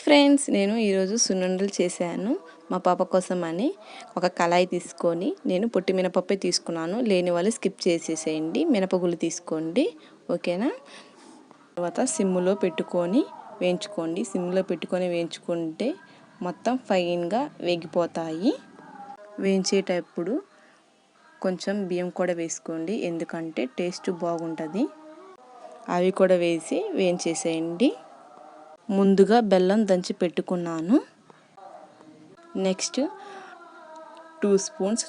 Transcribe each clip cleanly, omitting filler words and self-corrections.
Friends, నేను ఈరోజు సున్నుండలు చేశాను మా పాప కోసం అని. ఒక కళాయి తీసుకొని నేను పొట్టి మినపప్పే తీసుకున్నాను, లేని వాళ్ళు స్కిప్ చేసేసేయండి, మినపగుళ్ళు తీసుకోండి, ఓకేనా. తర్వాత సిమ్లో పెట్టుకొని వేయించుకోండి. సిమ్లో పెట్టుకొని వేయించుకుంటే మొత్తం ఫైన్గా వేగిపోతాయి. వేయించేటప్పుడు కొంచెం బియ్యం కూడా వేసుకోండి, ఎందుకంటే టేస్ట్ బాగుంటుంది. అవి కూడా వేసి వేయించేసేయండి. ముందుగా బెల్లం దంచి పెట్టుకున్నాను. నెక్స్ట్ 2 స్పూన్స్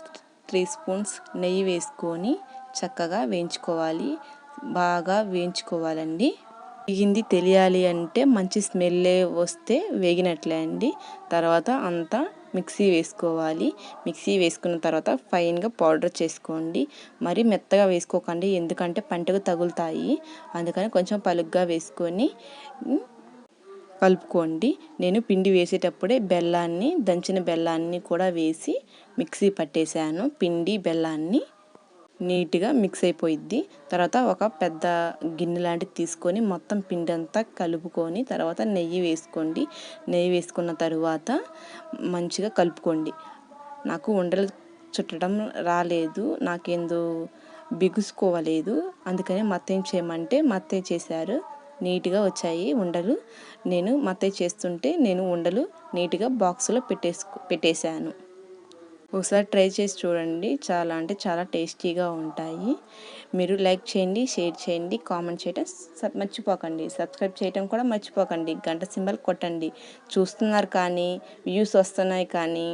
3 స్పూన్స్ నెయ్యి వేసుకొని చక్కగా వేయించుకోవాలి. బాగా వేయించుకోవాలండి. వేగింది తెలియాలి అంటే మంచి స్మెల్ వస్తే వేగినట్లే అండి. తర్వాత అంతా మిక్సీ వేసుకోవాలి. మిక్సీ వేసుకున్న తర్వాత ఫైన్గా పౌడర్ చేసుకోండి. మరి మెత్తగా వేసుకోకండి, ఎందుకంటే పంటకు తగులుతాయి. అందుకని కొంచెం పలుగ్గా వేసుకొని కలుపుకోండి. నేను పిండి వేసేటప్పుడే దంచిన బెల్లాన్ని కూడా వేసి మిక్సీ పట్టేశాను. పిండి బెల్లాన్ని నీట్గా మిక్స్ అయిపోయిద్ది. తర్వాత ఒక పెద్ద గిన్నె లాంటిది తీసుకొని మొత్తం పిండి అంతా కలుపుకొని తర్వాత నెయ్యి వేసుకోండి. నెయ్యి వేసుకున్న తరువాత మంచిగా కలుపుకోండి. నాకు ఉండలు చుట్టడం రాలేదు, నాకేందో బిగుసుకోవలేదు, అందుకని మా అత్తయ్య చేయమంటే మా అత్తయ్య చేశారు. నీట్గా వచ్చాయి ఉండలు. నేను మా అత్తయ్య చేస్తుంటే నేను ఉండలు నీట్గా బాక్స్లో పెట్టేశాను. ఒకసారి ట్రై చేసి చూడండి, చాలా అంటే చాలా టేస్టీగా ఉంటాయి. మీరు లైక్ చేయండి, షేర్ చేయండి, కామెంట్ చేయడం మర్చిపోకండి. సబ్స్క్రైబ్ చేయడం కూడా మర్చిపోకండి. గంట సింబల్ కొట్టండి. చూస్తున్నారు కానీ వ్యూస్ వస్తున్నాయి కానీ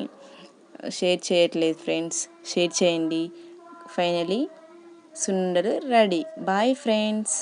షేర్ చేయట్లేదు ఫ్రెండ్స్. షేర్ చేయండి. ఫైనలీ సున్నుండలు రెడీ. Bye friends.